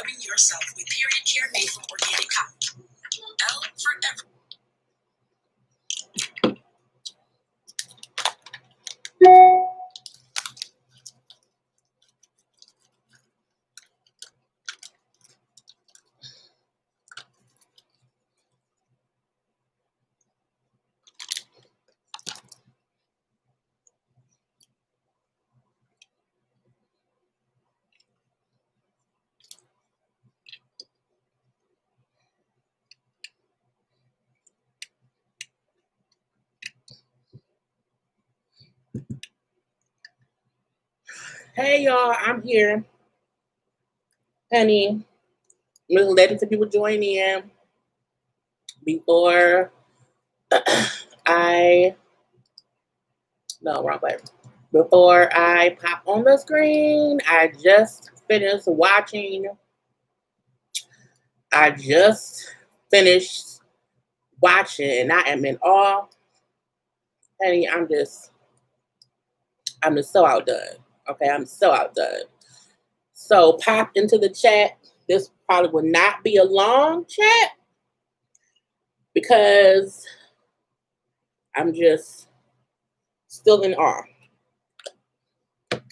Decluttering yourself with period care made from organic cotton. L forever. Hey y'all, I'm here. Honey, I'm just letting some people join in before wrong button. Before I pop on the screen, I just finished watching and I am in awe. Honey, I'm just so outdone. Okay, I'm so outdone. So pop into the chat. This probably will not be a long chat because I'm just still in awe.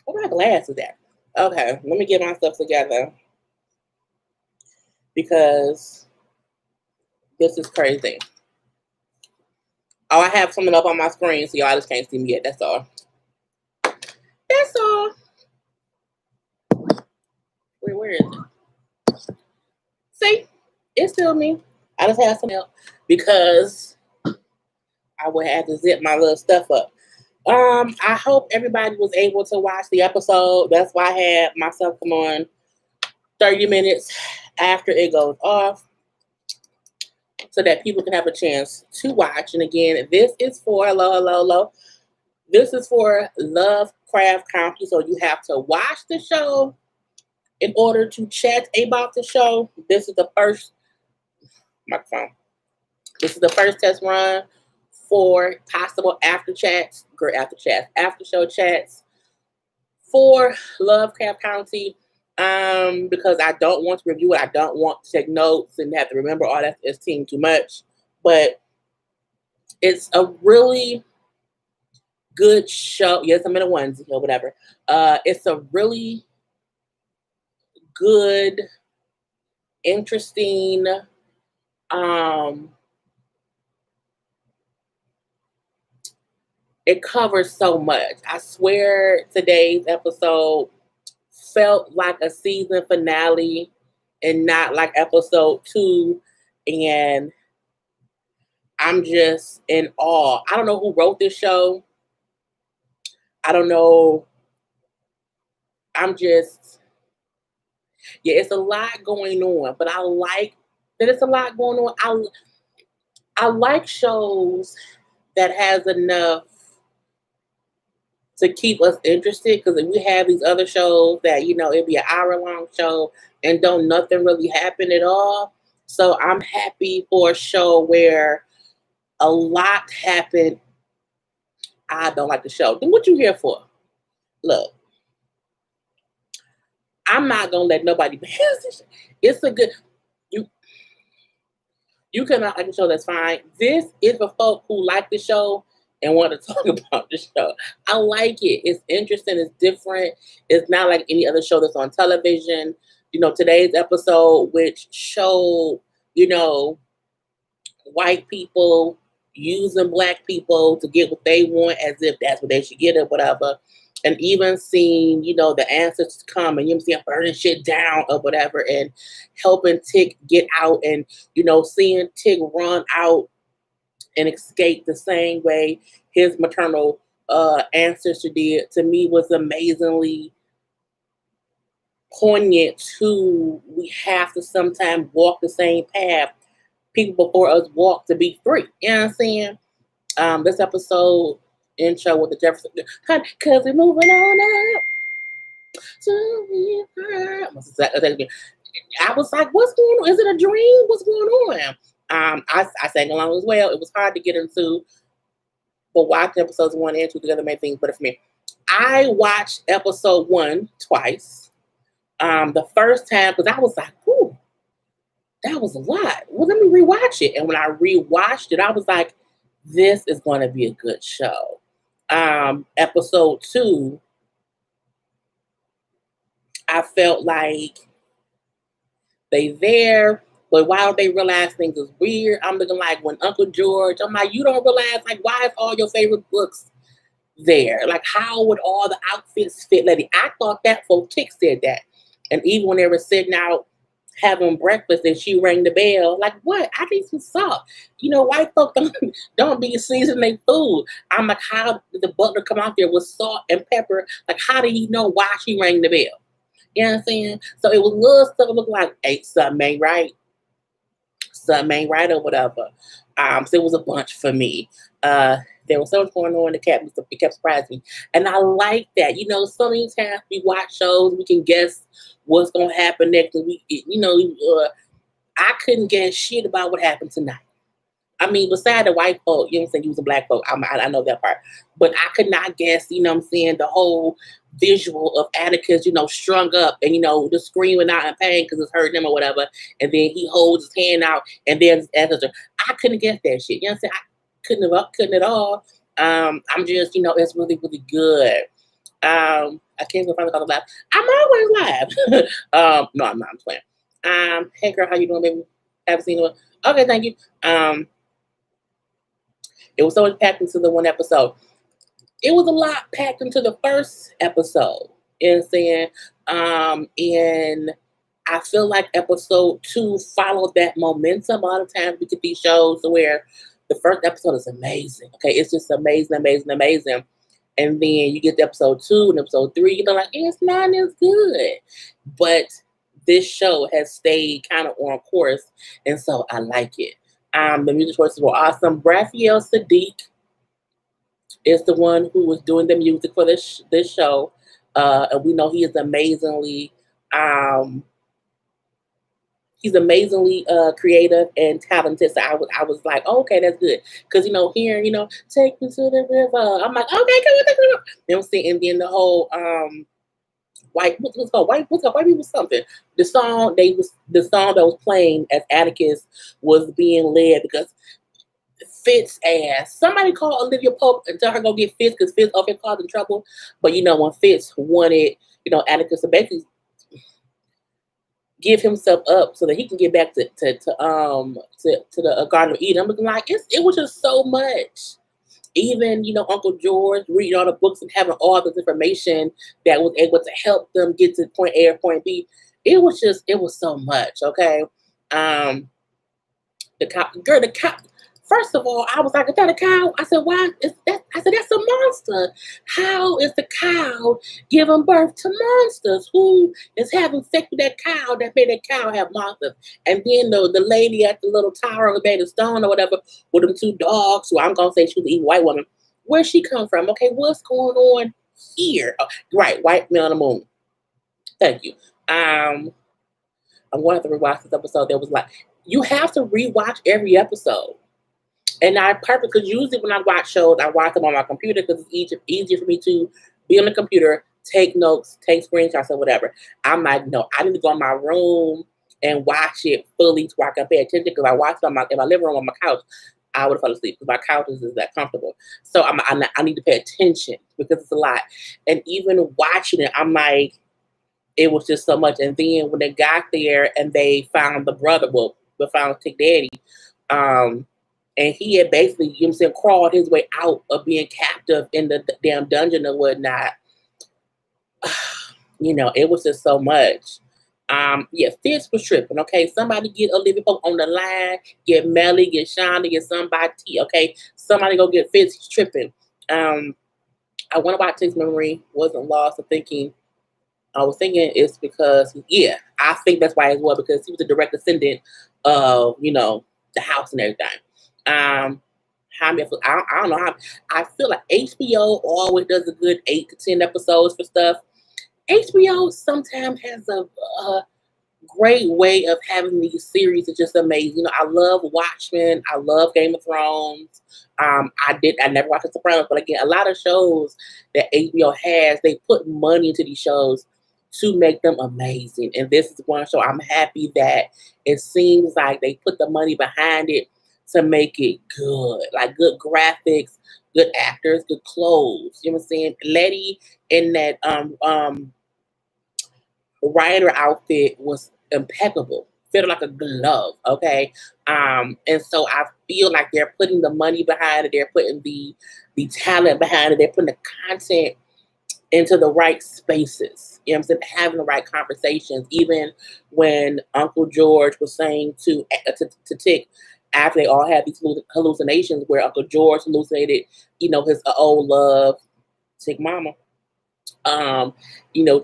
What my glasses at? Okay, let me get myself together because this is crazy. Oh, I have something up on my screen, so y'all just can't see me yet. That's all. That's all. Where is it? See, it's still me. I just have some help because I would have to zip my little stuff up. I hope everybody was able to watch the episode. That's why I had myself come on 30 minutes after it goes off so that people can have a chance to watch. And again, this is for This is for Lovecraft County. So you have to watch the show in order to chat about the show. This is the first microphone. This is the first test run for possible after show chats for Lovecraft County. Because I don't want to review it. I don't want to take notes and have to remember all that. It's team too much. But it's a really good show. Yes, I'm in a onesie or whatever. It's a really good, interesting, it covers so much. I swear today's episode felt like a season finale and not like episode 2. And I'm just in awe. I don't know who wrote this show. I don't know. It's a lot going on, but I like that it's a lot going on. I like shows that has enough to keep us interested, because if we have these other shows that, it'd be an hour-long show and don't nothing really happen at all. So I'm happy for a show where a lot happened. I don't like the show. Then what you here for? Look, I'm not gonna let nobody it's a good you cannot like the show, that's fine. This is for folk who like the show and want to talk about the show. I like it. It's interesting. It's different. It's not like any other show that's on television. Today's episode, which showed, white people using black people to get what they want as if that's what they should get or whatever. And even seeing, the ancestors come and see them burning shit down or whatever and helping Tick get out and, seeing Tick run out and escape the same way his maternal ancestor did, to me was amazingly poignant. We have to sometimes walk the same path people before us walk to be free. You know what I'm saying? This episode intro with the Jefferson, because we're moving on up to be heard. I was like, what's going on? Is it a dream? What's going on? I sang along as well. It was hard to get into, but watching episodes 1 and 2 together made things better for me. I watched episode 1 twice. The first time, because I was like, that was a lot. Well, let me rewatch it. And when I rewatched it, I was like, this is going to be a good show. Episode 2, I felt like they there, but why don't they realize things is weird? I'm looking like when Uncle George, I'm like, you don't realize, like, why is all your favorite books there? Like, how would all the outfits fit, lady? I thought that folks Chick said that. And even when they were sitting out having breakfast and she rang the bell, like, what? I need some salt. You know, white folk don't be seasoning their food. I'm like, how did the butler come out there with salt and pepper? Like, how did he know why she rang the bell? You know what I'm saying? So it was little stuff look like, hey, something ain't right. Something ain't right or whatever. So it was a bunch for me. There was so much going on. It kept surprising me. And I like that. You know, so many times we watch shows, we can guess what's going to happen next week. You know, I couldn't guess shit about what happened tonight. I mean, beside the white folk, you know what I'm saying, using black folk, I know that part. But I could not guess, you know what I'm saying, the whole visual of Atticus, you know, strung up and, you know, just screaming out in pain because it's hurting him or whatever. And then he holds his hand out and then I couldn't guess that shit. You know what I'm saying? I couldn't at all. I'm just, you know, it's really, really good. I can't even find the laugh. I'm always live. No, I'm not. I'm playing. Hey girl, how you doing, baby? Haven't seen one. Okay, thank you. It was so much packed into the one episode. It was a lot packed into the first episode. You know what I'm saying? And I feel like episode 2 followed that momentum. A lot of times we get these shows where the first episode is amazing. Okay, it's just amazing, amazing, amazing. And then you get to episode 2 and episode 3, you're like, it's not as good. But this show has stayed kind of on course, and so I like it. The music choices were awesome. Raphael Sadiq is the one who was doing the music for this show. And we know he is amazingly creative and talented. So I was like, oh, okay, that's good. Because, you know, hearing, you know, take me to the river. I'm like, okay, come on, take me to the river. You know what I'm saying? And then the whole white people something. The song that was playing as Atticus was being led because Fitz ass. Somebody called Olivia Pope and tell her go get Fitz because Fitz often causing trouble. But you know, when Fitz wanted, you know, Atticus to basically give himself up so that he can get back to the Garden of Eden. I'm looking like it was just so much. Even, you know, Uncle George reading all the books and having all this information that was able to help them get to point A or point B. It was so much. Okay. The cow. First of all, I was like, is that a cow? I said, why is that? I said, that's a monster. How is the cow giving birth to monsters? Who is having sex with that cow that made that cow have monsters? And then the lady at the little tower made of stone or whatever with them 2 dogs, who I'm going to say she was an evil white woman. Where'd she come from? Okay, what's going on here? Oh, right, white man on the moon. Thank you. I'm going to have to rewatch this episode. There was like, you have to rewatch every episode. And I purpose, because usually when I watch shows, I watch them on my computer because it's easier for me to be on the computer, take notes, take screenshots or whatever. I'm like, no, I need to go in my room and watch it fully to where I can pay attention, because I watch it in my living room on my couch, I would have fallen asleep because my couch is that comfortable. So I need to pay attention because it's a lot. And even watching it, I'm like, it was just so much. And then when they got there and they found the brother, they found Tick Daddy, and he had basically, you know what I'm saying, crawled his way out of being captive in the damn dungeon or whatnot. You know, it was just so much. Yeah, Fitz was tripping, okay? Somebody get Olivia Pope on the line, get Melly, get Shonda, get somebody, okay? Somebody go get Fitz, he's tripping. I wonder why Tick's memory wasn't lost. I was thinking it's because, yeah, I think that's why as well, because he was a direct descendant of, you know, the house and everything. I don't know how. I feel like HBO always does a good 8 to 10 episodes for stuff. HBO sometimes has a great way of having these series that's just amazing. You know, I love Watchmen. I love Game of Thrones. I never watched The Sopranos, but again, a lot of shows that HBO has, they put money into these shows to make them amazing. And this is one show I'm happy that it seems like they put the money behind it to make it good. Like good graphics, good actors, good clothes. You know what I'm saying? Letty in that writer outfit was impeccable. Fitted like a glove, okay? And so I feel like they're putting the money behind it, they're putting the talent behind it, they're putting the content into the right spaces. You know what I'm saying? Having the right conversations. Even when Uncle George was saying to Tick, after they all had these hallucinations, where Uncle George hallucinated, his old love, Tick Mama.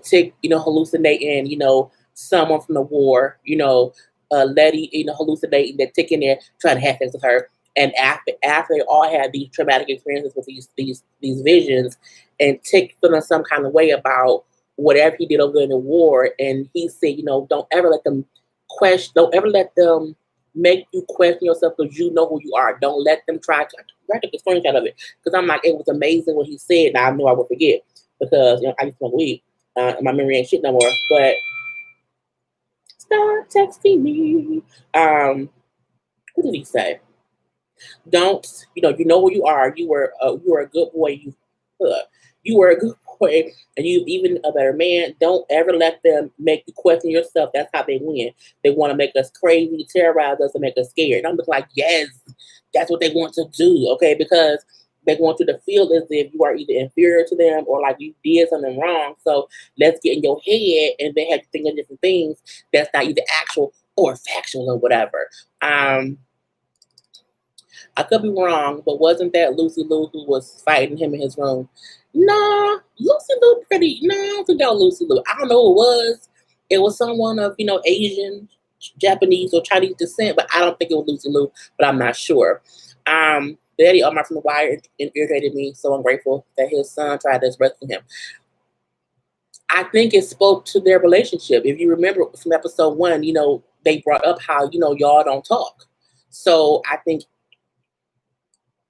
Tick, hallucinating, someone from the war, Letty, hallucinating that Tick in there trying to have sex with her. And after they all had these traumatic experiences with these visions, and Tick feeling some kind of way about whatever he did over in the war, and he said, don't ever let them make you question yourself, because you know who you are. Don't let them try to. I took a screenshot of it because I'm like, it was amazing what he said. Now I know I would forget because I used to smoke weed. My memory ain't shit no more. But stop texting me. What did he say? Don't you know who you are? You were a good boy. You were a good boy, and you even a better man. Don't ever let them make you question yourself. That's how they win. They want to make us crazy, terrorize us, and make us scared. And I'm just like, yes, that's what they want to do. Okay, because they want you to feel as if you are either inferior to them or like you did something wrong. So let's get in your head, and they have to think of different things that's not either actual or factual or whatever. I could be wrong, but wasn't that Lucy Liu who was fighting him in his room? Nah, Lucy Liu pretty. Nah, I don't think that was Lucy Liu. I don't know who it was. It was someone of, Asian, Japanese, or Chinese descent, but I don't think it was Lucy Liu, but I'm not sure. Daddy Omar from The Wire irritated me, so I'm grateful that his son tried to rescue him. I think it spoke to their relationship. If you remember from episode 1, they brought up how, y'all don't talk. So I think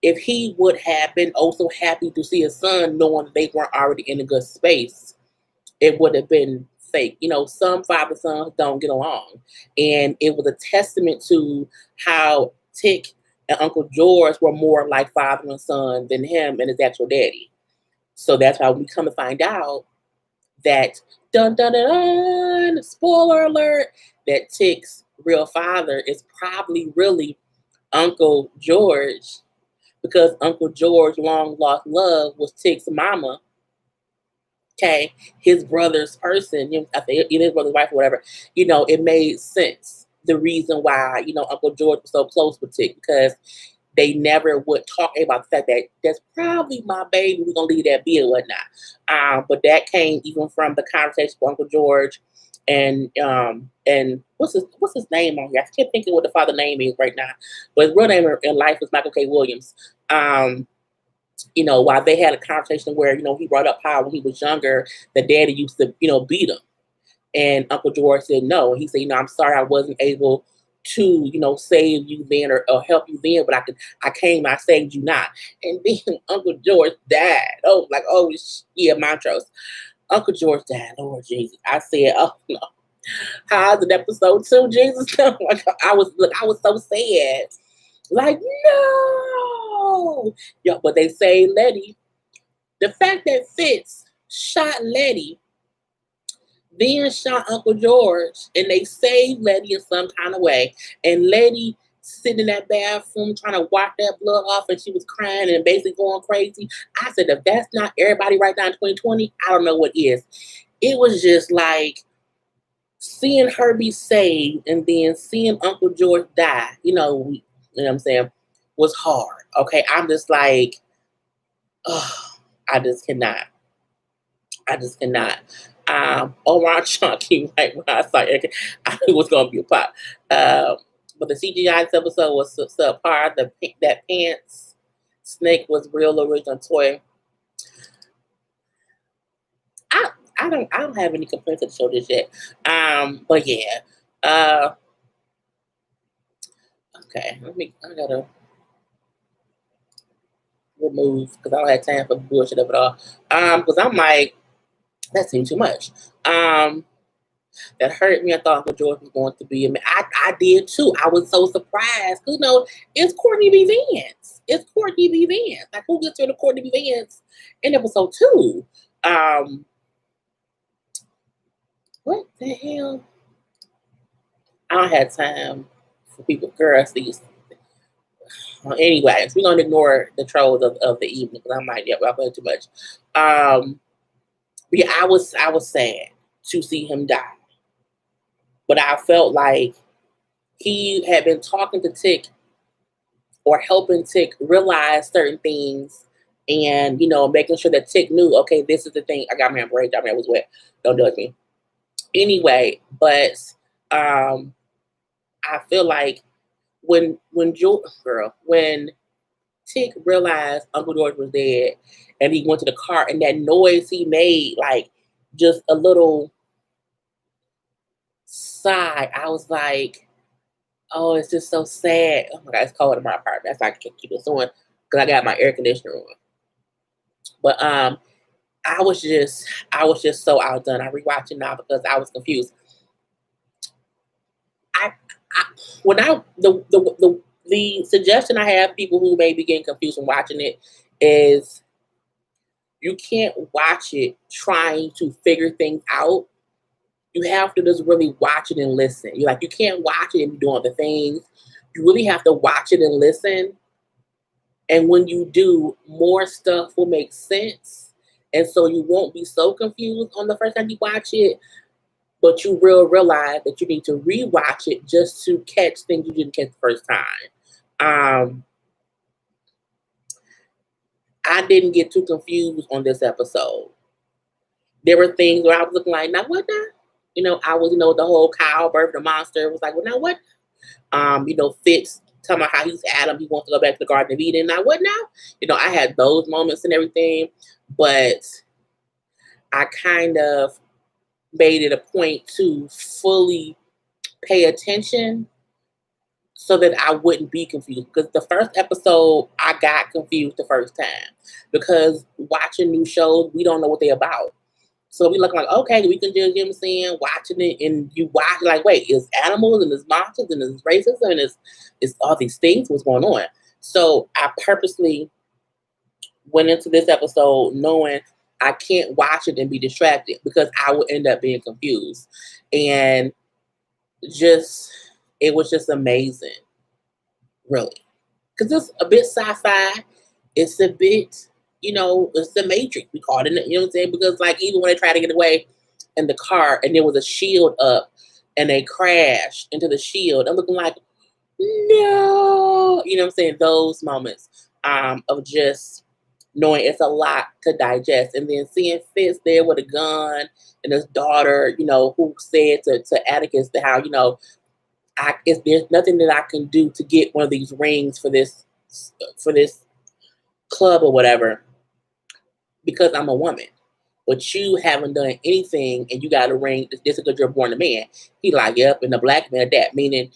if he would have been also happy to see his son knowing they weren't already in a good space, it would have been fake. Some father sons don't get along. And it was a testament to how Tick and Uncle George were more like father and son than him and his actual daddy. So that's why we come to find out that, dun dun dun dun, spoiler alert, that Tick's real father is probably really Uncle George, because Uncle George's long lost love was Tick's mama. Okay, his brother's person, I think his brother's wife or whatever. It made sense. The reason why Uncle George was so close with Tick, because they never would talk about the fact that that's probably my baby. We're gonna leave that be or whatnot. But that came even from the conversation with Uncle George and what's his name on here? I can't think of what the father name is right now, but his real name in life is Michael K. Williams. While they had a conversation where he brought up how when he was younger, the daddy used to beat him, and Uncle George said no. He said, I'm sorry I wasn't able to save you then or help you then, but I came, I saved you not. And then Uncle George died. Montrose. Uncle George died. Lord Jesus. I said, oh no. How's in episode 2, Jesus? I was so sad. Like, no. Yeah, but they say Letty. The fact that Fitz shot Letty, then shot Uncle George, and they saved Letty in some kind of way. And Letty sitting in that bathroom trying to wipe that blood off, and she was crying and basically going crazy. I said, if that's not everybody right now in 2020, I don't know what is. It was just like seeing her be saved and then seeing Uncle George die, you know what I'm saying, was hard. Okay, I'm just like, oh, I just cannot. Omar Chunky, right when I saw it, I knew it was gonna be a pop. But the CGI episode was subpar. That pants snake was real original toy. I don't have any complaints to show this yet. But yeah. Okay, I gotta remove because I don't have time for bullshit of it all. Because I'm like, That seemed too much. That hurt me. I thought Uncle George was going to be a man. I did too. I was so surprised. You know, it's Courtney B. Vance. It's Courtney B. Vance. Like, who gets rid of Courtney B. Vance in episode 2? What the hell? I don't have time for people, girls. These. Anyways, we're gonna ignore the trolls of the evening because I might get up too much. But yeah, I was sad to see him die. But I felt like he had been talking to Tick or helping Tick realize certain things and, you know, making sure that Tick knew, okay, this is the thing. I got my brain, I was wet. Don't judge me. Anyway, but I feel like when Tick realized Uncle George was dead and he went to the car and that noise he made, like just a little sigh, I was like, oh, it's just so sad. Oh my God, it's cold in my apartment. That's why I can't keep this on because I got my air conditioner on. But I was just so outdone. I rewatched it now because I was confused. The suggestion I have people who may be getting confused when watching it is you can't watch it trying to figure things out. You have to just really watch it and listen. You can't watch it and be doing other things. You really have to watch it and listen. And when you do, more stuff will make sense. And so you won't be so confused on the first time you watch it, but you will realize that you need to rewatch it just to catch things you didn't catch the first time. I didn't get too confused on this episode. There were things where I was looking like, now what now? You know, I was, the whole cow birth, the monster was like, well, now what? Fitz talking about how he's Adam, he wants to go back to the Garden of Eden. Now what now? I had those moments and everything, but I kind of made it a point to fully pay attention so that I wouldn't be confused. Because the first episode, I got confused the first time. Because watching new shows, we don't know what they're about. So we look like, okay, we can just, watching it, and you watch like, wait, it's animals and it's monsters and it's racism and it's all these things, what's going on? So I purposely went into this episode knowing I can't watch it and be distracted because I would end up being confused. And it was just amazing, really. Because it's a bit sci-fi. It's a bit, it's the Matrix. We call it, you know what I'm saying? Because even when they tried to get away in the car and there was a shield up and they crashed into the shield, I'm looking like, no, you know what I'm saying? Those moments of just knowing it's a lot to digest. And then seeing Fitz there with a gun and his daughter, who said to Atticus that how, there's nothing that I can do to get one of these rings for this club or whatever because I'm a woman. But you haven't done anything and you got a ring just because you're born a man. He like, yep, and the black man that, meaning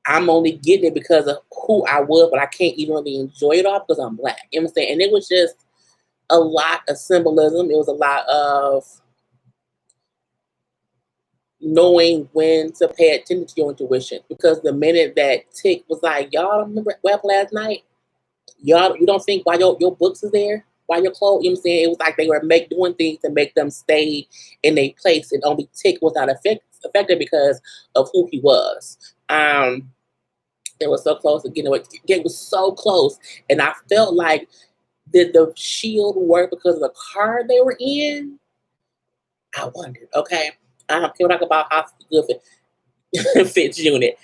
I'm only getting it because of who I was, but I can't even really enjoy it all because I'm black. You know what I'm saying? And it was just a lot of symbolism. It was a lot of knowing when to pay attention to your intuition. Because the minute that Tick was like, y'all remember what happened last night? Y'all, you don't think why your books is there? Why your clothes? You know what I'm saying? It was like they were doing things to make them stay in their place. And only Tick was not affected because of who he was. They were so close to getting away. It was so close. And I felt like, did the shield work because of the car they were in? I wondered. Okay. Can we talk about how good Fitz unit?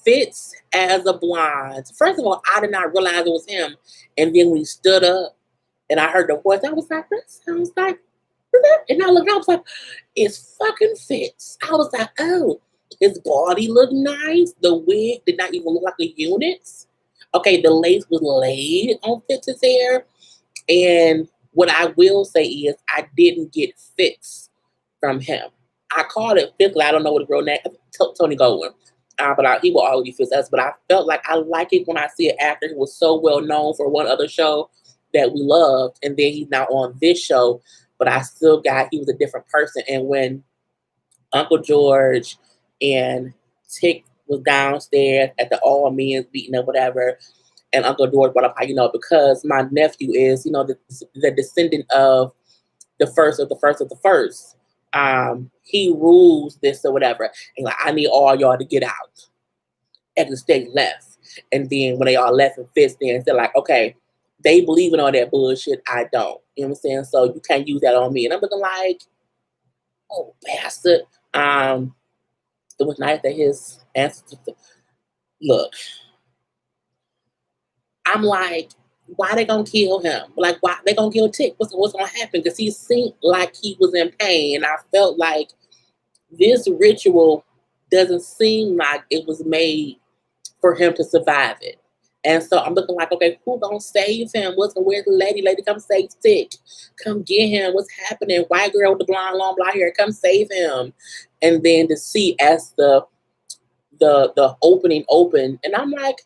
Fitz as a blonde. First of all, I did not realize it was him. And then we stood up and I heard the voice. I was like, that sounds like, and I looked, I was like, it's fucking Fitz. I was like, oh. His body looked nice. The wig did not even look like a unit. Okay, the lace was laid on Fitz's hair. And what I will say is I didn't get Fitz from him. I called it Fitz. I don't know what the real name is. Tony Goldwyn. But he will always be Fitz us. But I felt like I like it when I see an actor who was so well known for one other show that we loved. And then he's now on this show but I still got he was a different person. And when Uncle George and Tick was downstairs at the all men's meeting or whatever, and Uncle George brought up how, because my nephew is, the descendant of the first of the first of the first. He rules this or whatever. And like, I need all y'all to get out. And the state left. And then when they all left and fits there, they're like, okay, they believe in all that bullshit. I don't. You know what I'm saying? So you can't use that on me. And I'm looking like, oh, bastard. It was nice that his ancestors, look, I'm like, why they gonna kill him? Like, why they gonna kill Tick? What's gonna happen? Because he seemed like he was in pain. And I felt like this ritual doesn't seem like it was made for him to survive it. And so I'm looking like, okay, who gonna save him? Where's the lady? Lady, come save Tick. Come get him. What's happening? White girl with the blonde, long blonde hair, come save him. And then to see as the opening opened, and I'm like,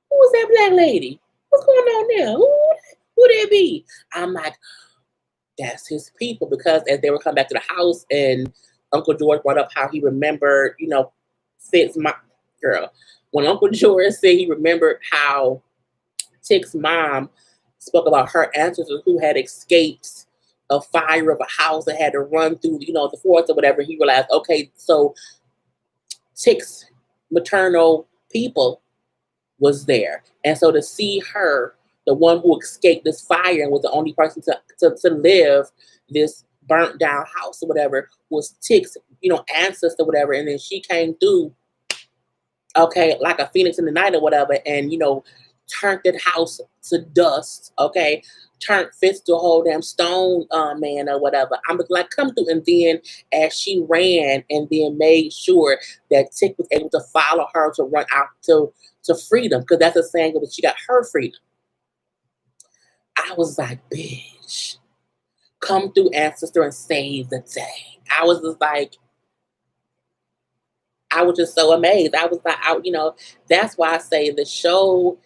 who is that black lady? What's going on there? Who that be? I'm like, that's his people. Because as they were coming back to the house and Uncle George brought up how he remembered, Fitz, my girl. When Uncle George said he remembered how Tick's mom spoke about her ancestors who had escaped a fire of a house that had to run through, the forest or whatever, he realized, okay, so Tick's maternal people was there. And so to see her, the one who escaped this fire and was the only person to live this burnt down house or whatever, was Tick's, ancestor or whatever. And then she came through, okay, like a phoenix in the night or whatever, and, turned that house to dust, okay? Turned Fitz to a whole damn stone man or whatever. I'm like, come through. And then as she ran and then made sure that Tick was able to follow her to run out to freedom, because that's a saying that she got her freedom. I was like, bitch, come through, ancestor, and save the day. I was just like, I was just so amazed. I was like, that's why I say the show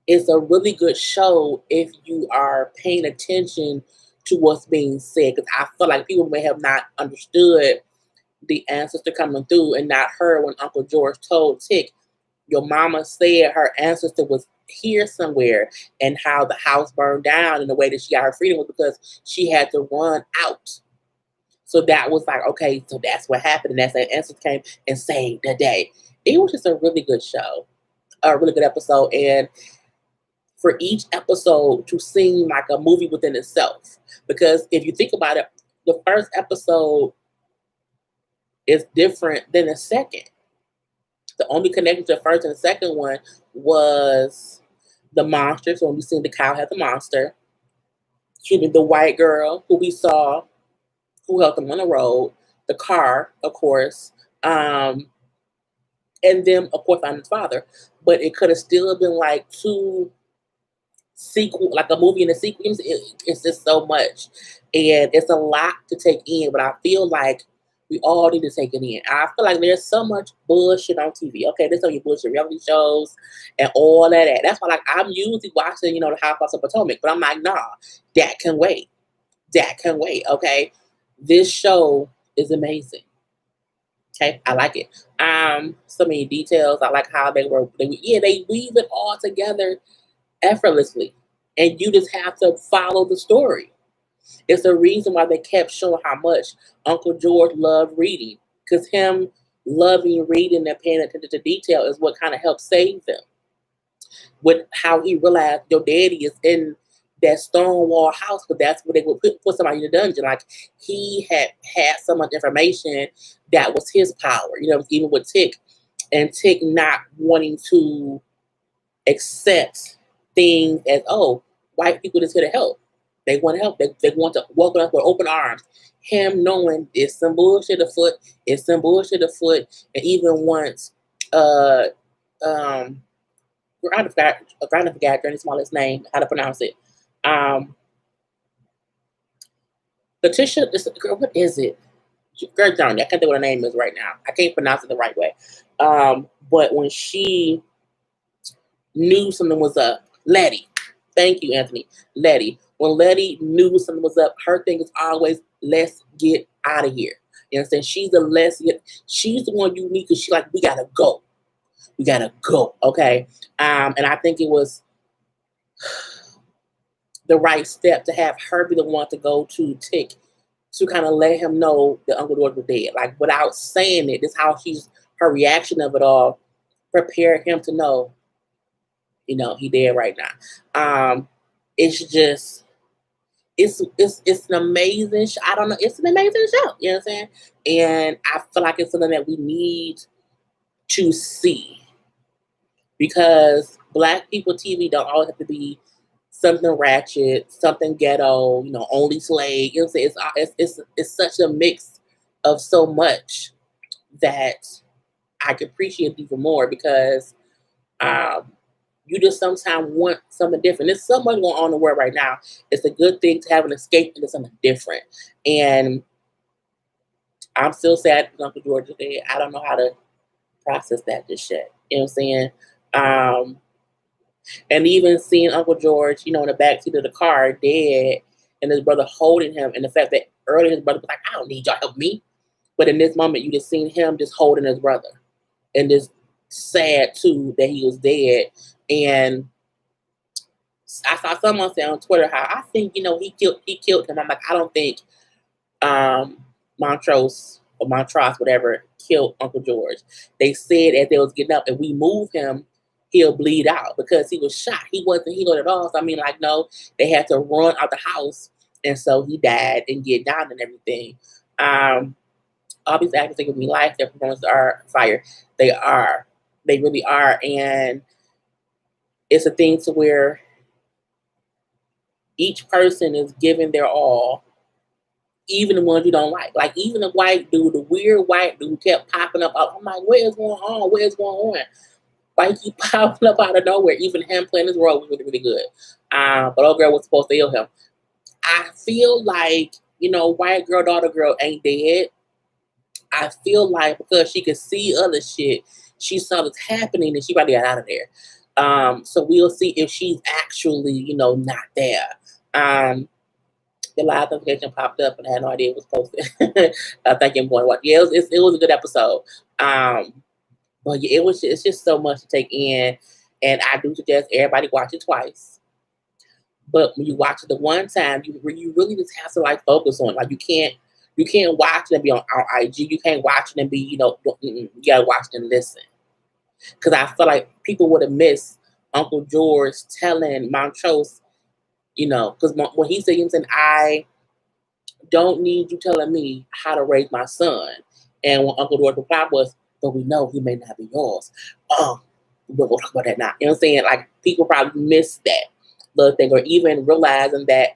is a really good show if you are paying attention to what's being said. Because I feel like people may have not understood the ancestor coming through and not heard when Uncle George told Tick, your mama said her ancestor was here somewhere, and how the house burned down, and the way that she got her freedom was because she had to run out. So that was like, okay, so that's what happened. And that's that ancestor came and saved the day. It was just a really good show, a really good episode. And for each episode to seem like a movie within itself. Because if you think about it, the first episode is different than the second. The only connection to the first and the second one was the monster. So when we seen the cow had the monster, the white girl who we saw, who helped them on the road, the car, of course, and then, of course, finding his father. But it could have still been like two sequel, like a movie in a sequence. It's just so much, and it's a lot to take in. But I feel like we all need to take it in. I feel like there's so much bullshit on TV. Okay, there's so many bullshit reality shows and all of that. That's why, like, I'm usually watching, the Housewives of Potomac, but I'm like, nah, that can wait. That can wait. Okay, this show is amazing. Okay, I like it. So many details. I like how they weave it all together effortlessly, and you just have to follow the story. It's the reason why they kept showing how much Uncle George loved reading, because him loving reading and paying attention to detail is what kind of helped save them. With how he realized your daddy is in that Stonewall house, because that's where they would put somebody in the dungeon. Like, he had so much information that was his power. Even with Tick, and Tick not wanting to accept things as, oh, white people just here to help. They want to help. They want to welcome us with open arms. Him knowing it's some bullshit afoot. It's some bullshit afoot. And even once, I forgot Granny Smallest name, how to pronounce it. Letitia, girl, what is it? Girl, Johnny, I can't think what her name is right now. I can't pronounce it the right way. But when she knew something was up, Letty. Thank you, Anthony. Letty. when Letty knew something was up, her thing is always, let's get out of here. You understand? She's the one you need because she's like, we gotta go. We gotta go. Okay. And I think it was the right step to have her be the one to go to Tick to kind of let him know that Uncle George was dead. Like without saying it, this is how her reaction of it all prepared him to know, he dead right now. It's just it's an amazing I don't know, it's an amazing show, you know what I'm saying? And I feel like it's something that we need to see because Black people TV don't always have to be something ratchet, something ghetto, only slave. You know what I'm saying? It's such a mix of so much that I can appreciate even more because you just sometimes want something different. There's so much going on in the world right now. It's a good thing to have an escape into something different. And I'm still sad that Uncle George is dead. I don't know how to process that just yet. You know what I'm saying? And even seeing Uncle George, in the backseat of the car, dead, and his brother holding him, and the fact that earlier his brother was like, I don't need y'all help me. But in this moment, you just seen him just holding his brother. And just sad, too, that he was dead. And I saw someone say on Twitter how I think, he killed him. I'm like, I don't think Montrose, whatever, killed Uncle George. They said as they was getting up, if we move him, he'll bleed out because he was shot. He wasn't healed at all. So I mean, like, no, they had to run out the house, and so he died and get down and everything. All these actors think of me life. Their performances are fire. They are. They really are. And it's a thing to where each person is giving their all, even the ones you don't like. Like, even the white dude, the weird white dude who kept popping up. I'm like, what is going on? What is going on? Like, he popping up out of nowhere. Even him playing his role was really, really good. But old girl was supposed to heal him. I feel like, white girl, daughter girl ain't dead. I feel like because she could see other shit, she saw what's happening and she probably got out of there. So we'll see if she's actually, not there. The live notification popped up and I had no idea it was posted. I think I'm going to watch. Yeah, it was a good episode. But yeah, it's just so much to take in. And I do suggest everybody watch it twice. But when you watch it the one time, you really just have to like focus on it. Like you can't watch it and be on IG. You can't watch it and be, you gotta watch it and listen. Because I feel like people would have missed Uncle George telling Montrose, because when he said, I don't need you telling me how to raise my son. And when Uncle George replied was, but we know he may not be yours. We'll talk about that now. You know what I'm saying? Like, people probably missed that little thing, or even realizing that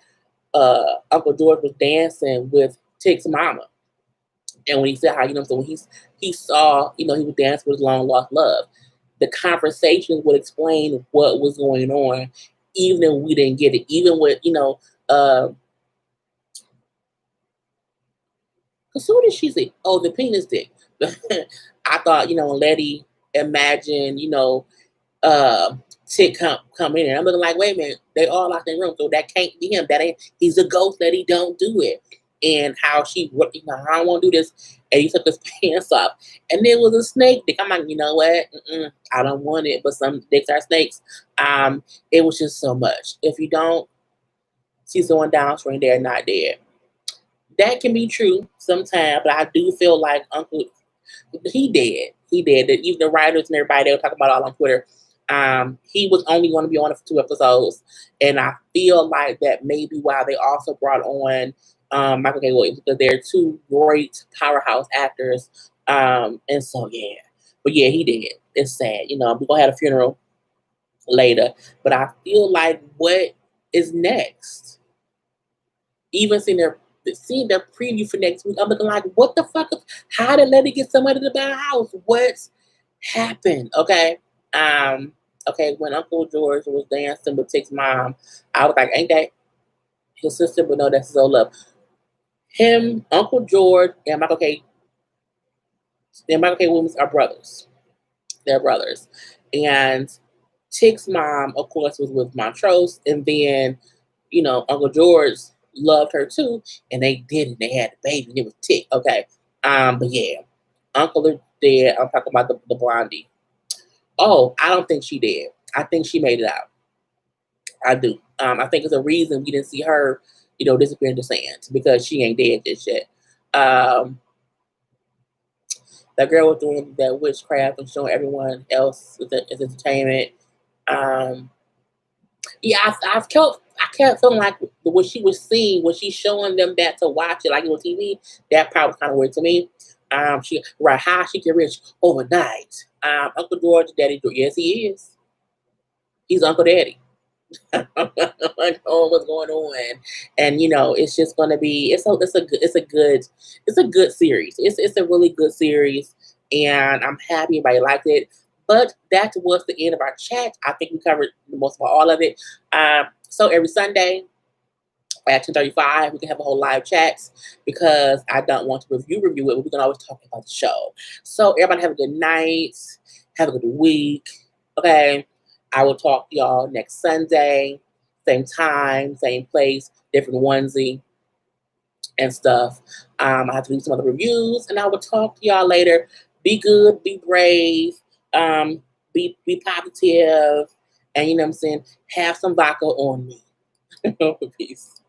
Uncle George was dancing with Tick's mama. And when he said how, so when he saw, he was dancing with his long lost love, the conversations would explain what was going on, even if we didn't get it. Even with, because who did she say? Oh, the penis dick. I thought, when Letty imagined, Tick come in, and I'm looking like, wait a minute, they all locked in the room, so that can't be him. That ain't. He's a ghost. Letty, don't do it. And how she, I don't want to do this, and he took his pants off, and there was a snake dick. I'm like, you know what? I don't want it, but some dicks are snakes. It was just so much. If you don't see someone downstream, they're not dead. That can be true sometimes, but I do feel like Uncle, he dead. He dead. That even the writers and everybody, they were talking about all on Twitter. He was only going to be on it for 2 episodes, and I feel like that maybe why they also brought on Michael K. Williams, because they're 2 great powerhouse actors. And so yeah, but yeah, he did. It's sad. We're gonna have a funeral later, but I feel like what is next? Even seeing their preview for next week, I'm looking like, what the fuck? How did Letty get somebody to buy a house? What's happened? Okay. Okay, when Uncle George was dancing with Tick's mom, I was like, ain't that his sister? But no, that's his old love. Him, Uncle George, and Michael K. Williams are brothers. They're brothers. And Tick's mom, of course, was with Montrose, and then, you know, Uncle George loved her too, and they did it. They had a baby, and it was Tick. Okay. But yeah, Uncle is dead. I'm talking about the blondie. Oh, I don't think she did. I think she made it out. I do. I think it's a reason we didn't see her, you know, disappear into sand because she ain't dead just yet. That girl was doing that witchcraft and showing everyone else as entertainment. Um, yeah, I kept feeling like what she was seeing, when she's showing them that to watch it, like on TV, that part was kind of weird to me. She right how she get rich overnight. Uncle George, Daddy George, yes he is. He's Uncle Daddy. Like, oh, what's going on? And you know, it's just gonna be it's a good series. It's a really good series, and I'm happy everybody liked it. But that was the end of our chat. I think we covered most of all of it. So every Sunday at 10:35, we can have a whole live chats because I don't want to review it. We can always talk about the show. So everybody have a good night. Have a good week. Okay. I will talk to y'all next Sunday. Same time, same place, different onesie and stuff. I have to do some other reviews, and I will talk to y'all later. Be good, be brave, be positive, and you know what I'm saying? Have some vodka on me. Peace.